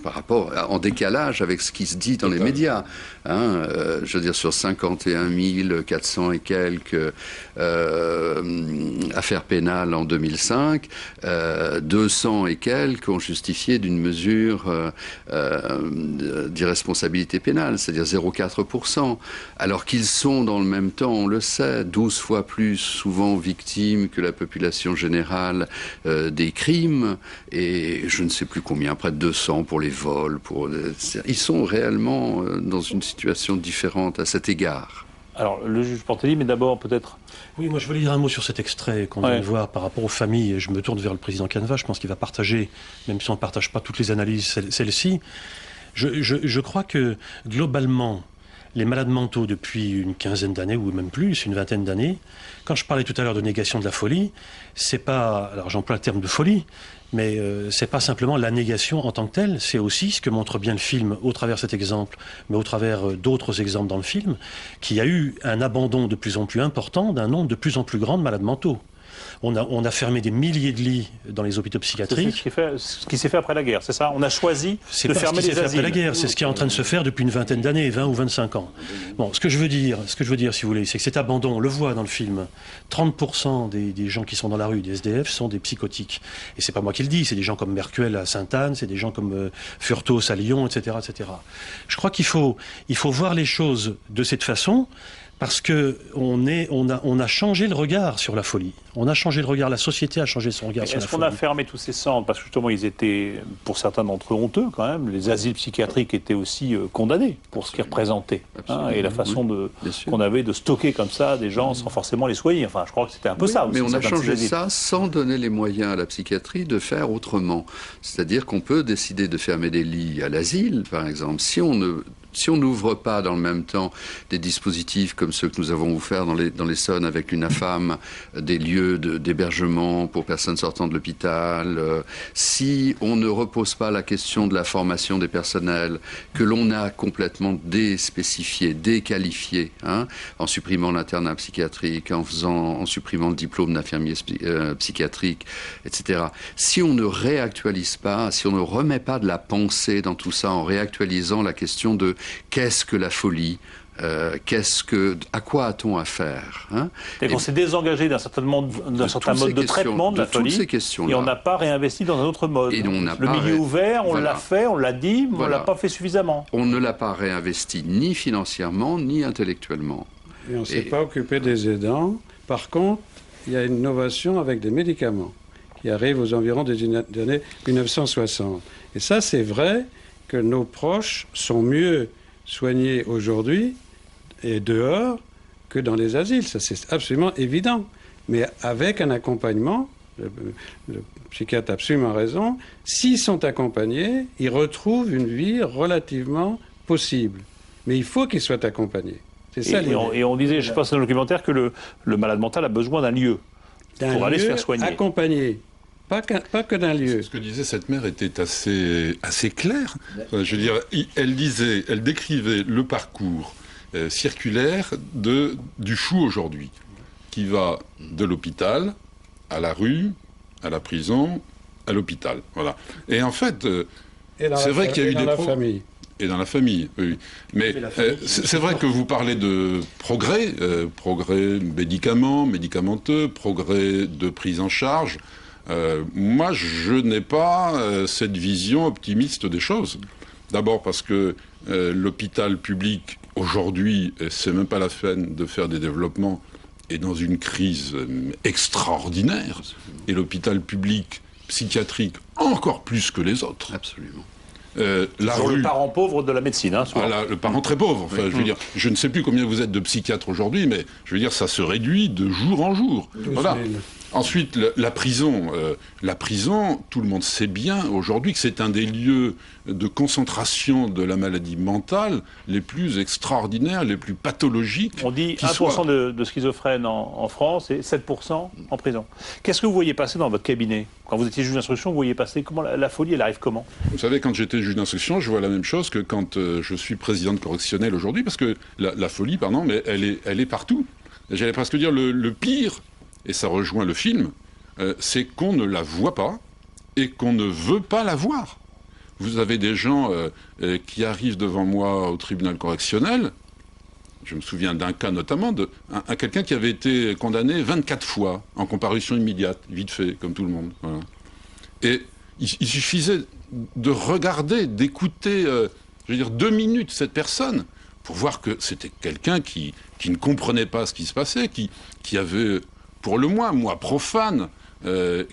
par rapport, en décalage avec ce qui se dit dans les médias. Je veux dire, sur 51 400 et quelques affaires pénales en 2005, 200 et quelques ont justifié d'une mesure d'irresponsabilité pénale, c'est-à-dire 0,4%, alors qu'ils sont dans le même temps, on le sait, 12 fois plus souvent victimes que la population générale des crimes, et je ne sais plus combien, près de 200 pour les vols. Ils sont réellement dans une situation différente à cet égard. Alors, le juge Portelli, mais d'abord peut-être... Oui, moi je voulais dire un mot sur cet extrait qu'on vient de voir par rapport aux familles. Et je me tourne vers le président Caneva, je pense qu'il va partager, même si on ne partage pas toutes les analyses, celle-ci. Je crois que, globalement, les malades mentaux depuis une quinzaine d'années, ou même plus, une vingtaine d'années, quand je parlais tout à l'heure de négation de la folie, c'est pas... Alors j'emploie le terme de folie, mais c'est pas simplement la négation en tant que telle, c'est aussi ce que montre bien le film au travers de cet exemple, mais au travers d'autres exemples dans le film, qu'il y a eu un abandon de plus en plus important d'un nombre de plus en plus grand de malades mentaux. On a fermé des milliers de lits dans les hôpitaux psychiatriques. C'est ce qui s'est fait après la guerre, c'est ça? On a choisi de fermer les asiles. Après la guerre, c'est ce qui est en train de se faire depuis une vingtaine d'années, 20 ou 25 ans. Bon, ce que je veux dire, si vous voulez, c'est que cet abandon, on le voit dans le film, 30% des gens qui sont dans la rue, des SDF, sont des psychotiques. Et c'est pas moi qui le dis, c'est des gens comme Mercuel à Sainte-Anne, c'est des gens comme Furtos à Lyon, etc., etc. Je crois qu'il faut voir les choses de cette façon. Parce que on a changé le regard sur la folie. On a changé le regard, la société a changé son regard sur la folie. Est-ce qu'on a fermé tous ces centres? Parce que justement, ils étaient, pour certains d'entre eux, honteux quand même. Les asiles psychiatriques étaient aussi condamnés pour ce qu'ils représentaient. Et la façon qu'on avait de stocker comme ça des gens sans forcément les soigner. Enfin, je crois que c'était un peu ça aussi. Mais on a changé ça sans donner les moyens à la psychiatrie de faire autrement. C'est-à-dire qu'on peut décider de fermer des lits à l'asile, par exemple, si on n'ouvre pas dans le même temps des dispositifs comme ceux que nous avons ouverts dans l'Essonne avec l'UNAFAM, des lieux d'hébergement pour personnes sortant de l'hôpital, si on ne repose pas la question de la formation des personnels, que l'on a complètement déspécifié, déqualifié, en supprimant l'internat psychiatrique, en supprimant le diplôme d'infirmier psychiatrique, etc. Si on ne réactualise pas, si on ne remet pas de la pensée dans tout ça en réactualisant la question de qu'est-ce que la folie, à quoi a-t-on affaire, Et on s'est désengagé d'un certain mode de traitement de la folie, ces questions-là. Et on n'a pas réinvesti dans un autre mode. Et le milieu ouvert, on l'a fait, on l'a dit, mais on ne l'a pas fait suffisamment. On ne l'a pas réinvesti ni financièrement, ni intellectuellement. Et on ne s'est pas occupé des aidants. Par contre, il y a une innovation avec des médicaments qui arrivent aux environs des années 1960. Et ça, c'est vrai que nos proches sont mieux soignés aujourd'hui et dehors que dans les asiles. Ça, c'est absolument évident. Mais avec un accompagnement, le psychiatre a absolument raison, s'ils sont accompagnés, ils retrouvent une vie relativement possible. Mais il faut qu'ils soient accompagnés. C'est ça l'idée. Et on disait, je pense dans le documentaire, que le malade mental a besoin d'un lieu pour aller se faire soigner. Accompagné. Pas que d'un lieu. Ce que disait cette mère était assez clair. Je veux dire, elle décrivait le parcours circulaire du fou aujourd'hui, qui va de l'hôpital à la rue, à la prison, à l'hôpital. Voilà. Et en fait, c'est vrai qu'il y a eu des famille. Et dans la famille, oui. Mais c'est vrai que vous parlez de progrès, progrès médicamenteux, progrès de prise en charge. Moi, je n'ai pas cette vision optimiste des choses. D'abord parce que l'hôpital public, aujourd'hui, c'est même pas la peine de faire des développements, est dans une crise extraordinaire. Et l'hôpital public psychiatrique, encore plus que les autres. Absolument. Le parent pauvre de la médecine. Voilà, le parent très pauvre. Enfin, je veux dire, je ne sais plus combien vous êtes de psychiatres aujourd'hui, mais je veux dire, ça se réduit de jour en jour. Voilà. Ensuite, la prison, tout le monde sait bien aujourd'hui que c'est un des lieux de concentration de la maladie mentale les plus extraordinaires, les plus pathologiques. On dit 1% de schizophrènes en France et 7% en prison. Qu'est-ce que vous voyez passer dans votre cabinet? Quand vous étiez juge d'instruction, vous voyez passer comment la folie, elle arrive comment? Vous savez, quand j'étais juge d'instruction, je vois la même chose que quand je suis président correctionnel aujourd'hui, parce que la folie, pardon, mais elle est partout. J'allais presque dire le pire. Et ça rejoint le film, c'est qu'on ne la voit pas et qu'on ne veut pas la voir. vous avez des gens qui arrivent devant moi au tribunal correctionnel. Je me souviens d'un cas notamment de quelqu'un qui avait été condamné 24 fois en comparution immédiate, vite fait, comme tout le monde. Voilà. Et il suffisait de regarder, d'écouter, 2 minutes cette personne pour voir que c'était quelqu'un qui ne comprenait pas ce qui se passait, qui avait, pour le moins, moi profane,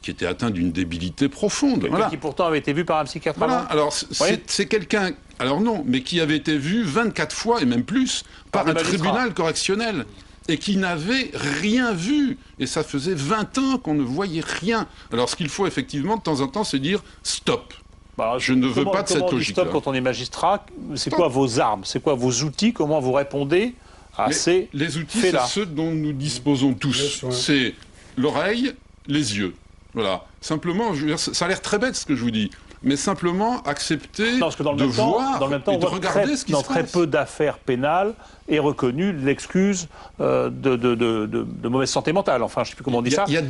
qui était atteint d'une débilité profonde. Quelqu'un qui pourtant avait été vu par un psychiatre. Voilà, alors c'est quelqu'un, alors non, mais qui avait été vu 24 fois et même plus par un tribunal correctionnel et qui n'avait rien vu. Et ça faisait 20 ans qu'on ne voyait rien. Alors ce qu'il faut effectivement de temps en temps, c'est dire stop. Bah, je ne veux pas de cette logique-là. Stop quand on est magistrat, c'est quoi vos armes? C'est quoi vos outils? Comment vous répondez à ces faits-là? Les outils, c'est ceux dont nous disposons tous. C'est l'oreille, les yeux. Voilà. Simplement, je veux dire, ça a l'air très bête ce que je vous dis, mais simplement accepter de voir et de regarder ce qui se passe. Dans très peu d'affaires pénales est reconnue l'excuse de mauvaise santé mentale. Enfin, je ne sais plus comment on dit ça. Il y a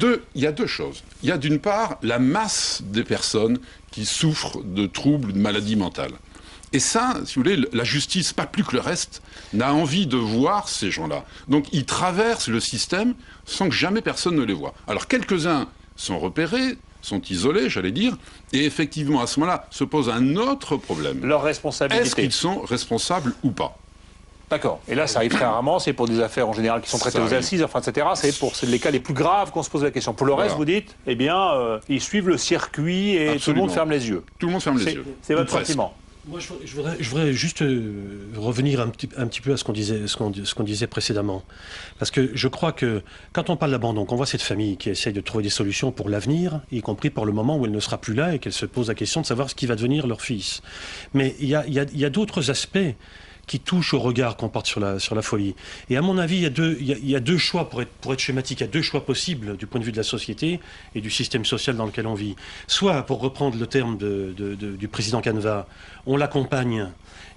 deux choses. Il y a d'une part la masse des personnes qui souffrent de troubles, de maladies mentales. Et ça, si vous voulez, la justice, pas plus que le reste, n'a envie de voir ces gens-là. Donc ils traversent le système sans que jamais personne ne les voie. Alors quelques-uns sont repérés, sont isolés, j'allais dire, et effectivement, à ce moment-là, se pose un autre problème. Leur responsabilité. Est-ce qu'ils sont responsables ou pas? D'accord. Et là, ça arrive très rarement, c'est pour des affaires en général qui sont traitées aux assises, enfin, etc. C'est pour les cas les plus graves qu'on se pose la question. Pour le reste, vous dites, eh bien, ils suivent le circuit et tout le monde ferme les yeux. Tout le monde ferme les yeux. C'est votre sentiment? Moi, je voudrais juste revenir un petit peu à ce qu'on disait précédemment. Parce que je crois que quand on parle d'abandon, qu'on voit cette famille qui essaye de trouver des solutions pour l'avenir, y compris pour le moment où elle ne sera plus là et qu'elle se pose la question de savoir ce qui va devenir leur fils. Mais il y a d'autres aspects qui touchent au regard qu'on porte sur la folie. Et à mon avis, il y a deux choix, pour être schématique, il y a deux choix possibles du point de vue de la société et du système social dans lequel on vit. Soit, pour reprendre le terme du président Canva, on l'accompagne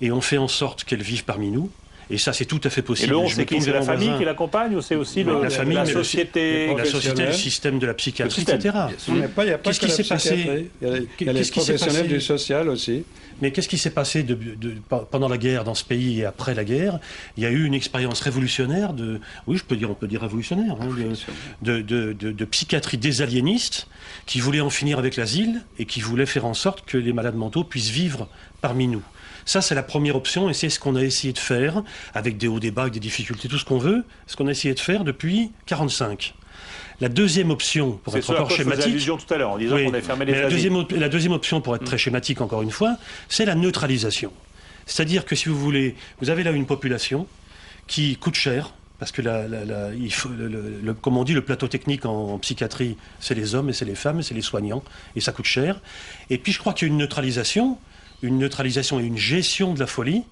et on fait en sorte qu'elle vive parmi nous. Et ça, c'est tout à fait possible. Et le c'est qui? C'est la famille qui l'accompagne ou c'est aussi la société, le système de la psychiatrie, etc. Il n'y a pas que la psychiatrie. Il y a les professionnels du social aussi. Mais qu'est-ce qui s'est passé pendant la guerre dans ce pays et après la guerre? Il y a eu une expérience révolutionnaire on peut dire révolutionnaire, de psychiatrie désaliéniste qui voulait en finir avec l'asile et qui voulait faire en sorte que les malades mentaux puissent vivre parmi nous. Ça, c'est la première option et c'est ce qu'on a essayé de faire avec des hauts, des bas, avec des difficultés, tout ce qu'on veut, ce qu'on a essayé de faire depuis 1945. La deuxième option, pour être encore schématique... allusion tout à l'heure en disant qu'on avait fermé les asiles. La deuxième option, pour être très schématique encore une fois, c'est la neutralisation. C'est-à-dire que si vous voulez, vous avez là une population qui coûte cher, parce que comme on dit, le plateau technique en psychiatrie, c'est les hommes et c'est les femmes, et c'est les soignants, et ça coûte cher. Et puis je crois qu'il y a une neutralisation et une gestion de la folie.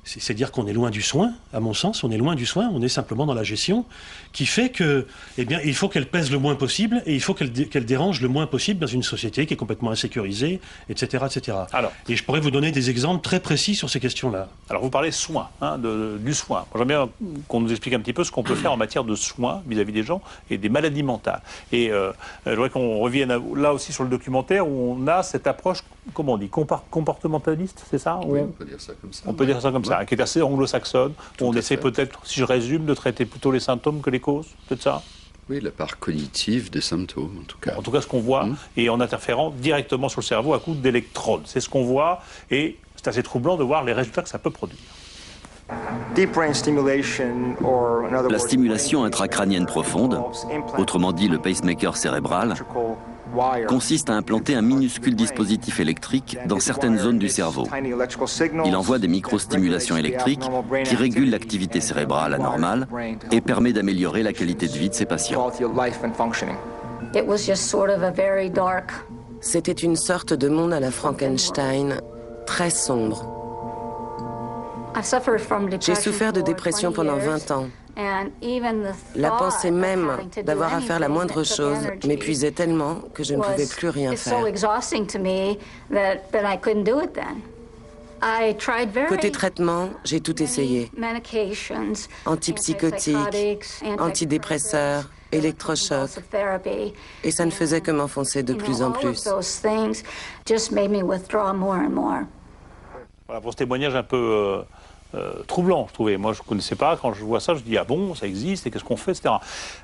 C'est-à-dire qu'on est loin du soin, à mon sens, on est loin du soin, on est simplement dans la gestion, qui fait que, eh bien, il faut qu'elle pèse le moins possible et il faut qu'elle dérange le moins possible dans une société qui est complètement insécurisée, etc., etc. Et je pourrais vous donner des exemples très précis sur ces questions-là. Alors, vous parlez soin, du soin. J'aimerais bien qu'on nous explique un petit peu ce qu'on peut faire en matière de soins vis-à-vis des gens et des maladies mentales. Et je voudrais qu'on revienne là aussi sur le documentaire où on a cette approche, comment on dit, comportementaliste, c'est ça? Oui, on peut dire ça comme ça. On peut dire ça comme ça. Qui est assez anglo-saxonne, où on essaie peut-être, si je résume, de traiter plutôt les symptômes que les causes, peut-être ça? Oui, la part cognitive des symptômes, en tout cas. En tout cas, ce qu'on voit, et en interférant directement sur le cerveau à coup d'électrodes. C'est ce qu'on voit, et c'est assez troublant de voir les résultats que ça peut produire. La stimulation intracrânienne profonde, autrement dit le pacemaker cérébral, consiste à implanter un minuscule dispositif électrique dans certaines zones du cerveau. Il envoie des microstimulations électriques qui régulent l'activité cérébrale anormale et permet d'améliorer la qualité de vie de ces patients. C'était une sorte de monde à la Frankenstein, très sombre. J'ai souffert de dépression pendant 20 ans. La pensée même d'avoir à faire la moindre chose m'épuisait tellement que je ne pouvais plus rien faire. Côté traitement, j'ai tout essayé. Antipsychotiques, antidépresseurs, électrochocs. Et ça ne faisait que m'enfoncer de plus en plus. Voilà, pour ce témoignage un peu troublant, je trouvais. Moi, je ne connaissais pas. Quand je vois ça, je dis, ah bon, ça existe, et qu'est-ce qu'on fait, etc.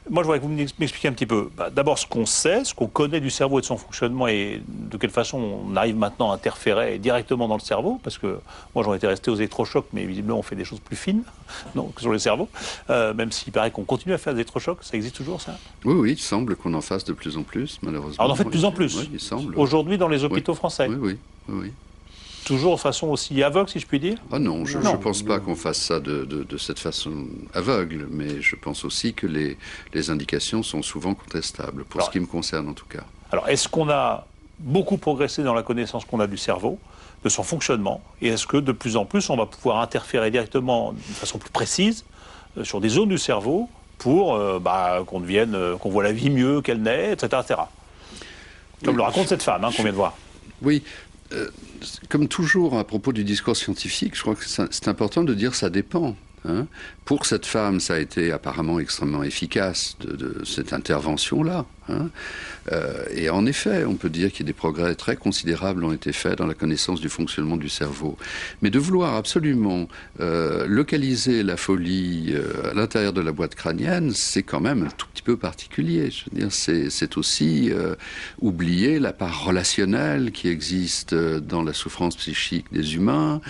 Moi, je voudrais que vous m'expliquiez un petit peu, d'abord, ce qu'on sait, ce qu'on connaît du cerveau et de son fonctionnement, et de quelle façon on arrive maintenant à interférer directement dans le cerveau, parce que moi, j'en étais resté aux électrochocs, mais visiblement, on fait des choses plus fines que sur le cerveau, même s'il paraît qu'on continue à faire des électrochocs. Ça existe toujours, ça? Oui, oui, il semble qu'on en fasse de plus en plus, malheureusement. Alors, on en fait de plus en plus? Oui, il semble. Aujourd'hui, dans les hôpitaux français? Oui, oui, oui. Toujours de façon aussi aveugle, si je puis dire? Ah non, je ne pense pas qu'on fasse ça de cette façon aveugle, mais je pense aussi que les indications sont souvent contestables, pour ce qui me concerne en tout cas. Alors, est-ce qu'on a beaucoup progressé dans la connaissance qu'on a du cerveau, de son fonctionnement, et est-ce que de plus en plus, on va pouvoir interférer directement, de façon plus précise, sur des zones du cerveau, pour qu'on voit la vie mieux qu'elle n'est, etc., etc. Comme le raconte cette femme qu'on vient de voir. Oui. Comme toujours à propos du discours scientifique, je crois que c'est important de dire ça dépend. Pour cette femme, ça a été apparemment extrêmement efficace de cette intervention-là. Et en effet, on peut dire qu'il y a des progrès très considérables ont été faits dans la connaissance du fonctionnement du cerveau. Mais de vouloir absolument localiser la folie à l'intérieur de la boîte crânienne, c'est quand même un tout petit peu particulier. Je veux dire, c'est aussi oublier la part relationnelle qui existe dans la souffrance psychique des humains,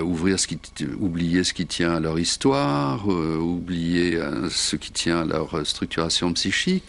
oublier ce qui tient à leur histoire, oublier ce qui tient à leur structuration psychique.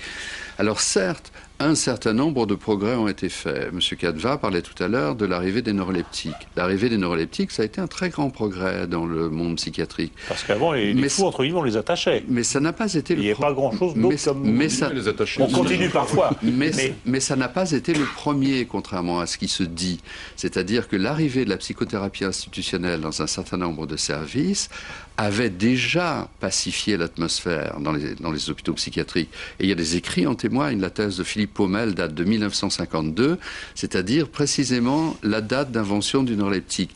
Alors certes, un certain nombre de progrès ont été faits. M. Canva parlait tout à l'heure de l'arrivée des neuroleptiques. L'arrivée des neuroleptiques, ça a été un très grand progrès dans le monde psychiatrique. Parce qu'avant, les fous, entre guillemets, on les attachait. Mais ça n'a pas été... Il n'y avait pas grand-chose d'autre comme... les attacher. On continue parfois. Mais ça n'a pas été le premier, contrairement à ce qui se dit. C'est-à-dire que l'arrivée de la psychothérapie institutionnelle dans un certain nombre de services avait déjà pacifié l'atmosphère dans les hôpitaux psychiatriques. Et il y a des écrits en témoignent. La thèse de Philippe Paumel date de 1952, c'est-à-dire précisément la date d'invention du neuroleptique.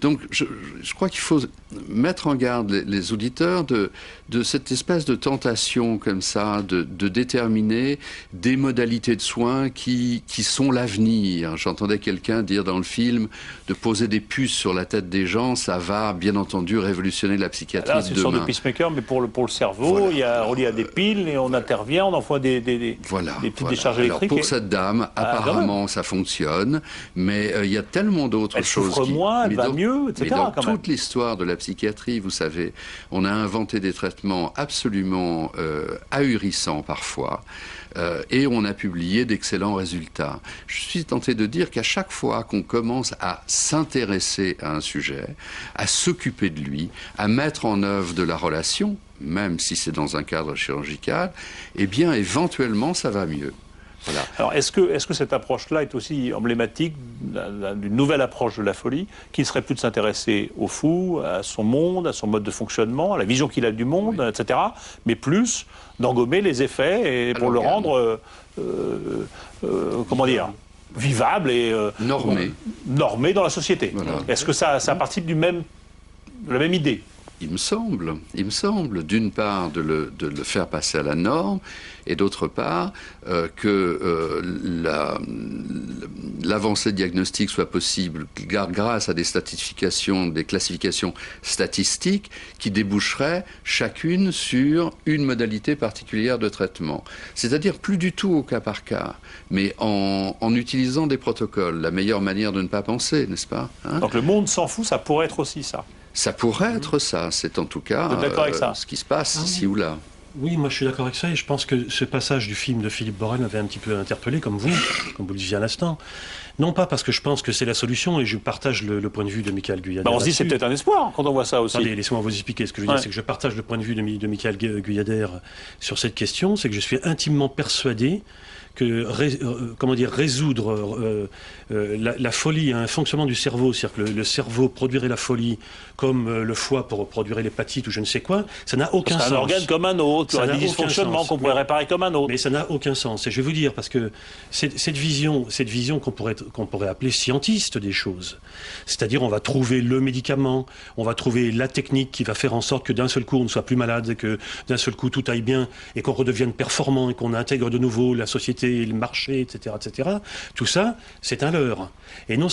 Donc je crois qu'il faut mettre en garde les auditeurs de cette espèce de tentation comme ça, de déterminer des modalités de soins qui sont l'avenir. J'entendais quelqu'un dire dans le film de poser des puces sur la tête des gens, ça va bien entendu révolutionner la psychiatrie là, de demain. C'est une sorte de pacemaker, mais pour le cerveau, voilà. Il y a relié à des piles et on intervient, on envoie des petites décharges électriques. Alors pour cette dame, apparemment ça fonctionne, mais il y a tellement d'autres choses. Elle souffre moins, elle va mieux, etc. Mais dans toute l'histoire de la psychiatrie, vous savez, on a inventé des traitements absolument ahurissants parfois. Et on a publié d'excellents résultats. Je suis tenté de dire qu'à chaque fois qu'on commence à s'intéresser à un sujet, à s'occuper de lui, à mettre en œuvre de la relation, même si c'est dans un cadre chirurgical, eh bien éventuellement ça va mieux. Voilà. Alors, est-ce que cette approche-là est aussi emblématique d'une nouvelle approche de la folie, qui ne serait plus de s'intéresser au fou, à son monde, à son mode de fonctionnement, à la vision qu'il a du monde, etc., mais plus d'engommer les effets et pour le rendre, vivable et normé dans la société. Voilà. Est-ce que ça participe de la même idée ? Il me semble, d'une part, de le faire passer à la norme, et d'autre part, que l'avancée diagnostique soit possible grâce à des stratifications, des classifications statistiques qui déboucheraient chacune sur une modalité particulière de traitement. C'est-à-dire plus du tout au cas par cas, mais en utilisant des protocoles, la meilleure manière de ne pas penser, n'est-ce pas ? Donc le monde s'en fout, ça pourrait être aussi ça. Ça pourrait être ça, c'est en tout cas ce qui se passe ici ou là. Oui, moi je suis d'accord avec ça et je pense que ce passage du film de Philippe Borel m'avait un petit peu interpellé, comme vous le disiez à l'instant. Non pas parce que je pense que c'est la solution et je partage le point de vue de Michael Guyader. On se dit c'est peut-être un espoir quand on voit ça aussi. Attendez, laissez-moi vous expliquer. Ce que je veux dire, c'est que je partage le point de vue de Michael Guyader sur cette question, c'est que je suis intimement persuadé comment dire, résoudre la folie à un fonctionnement du cerveau, c'est-à-dire que le cerveau produirait la folie comme le foie produire l'hépatite ou je ne sais quoi, ça n'a aucun sens. C'est un organe comme un autre, il y aurait des dysfonctionnements qu'on pourrait réparer comme un autre. Mais ça n'a aucun sens. Et je vais vous dire, parce que cette vision qu'on pourrait appeler scientiste des choses, c'est-à-dire on va trouver le médicament, on va trouver la technique qui va faire en sorte que d'un seul coup on ne soit plus malade, que d'un seul coup tout aille bien et qu'on redevienne performant et qu'on intègre de nouveau la société, le marché, etc., etc. Tout ça, c'est un leurre. Et non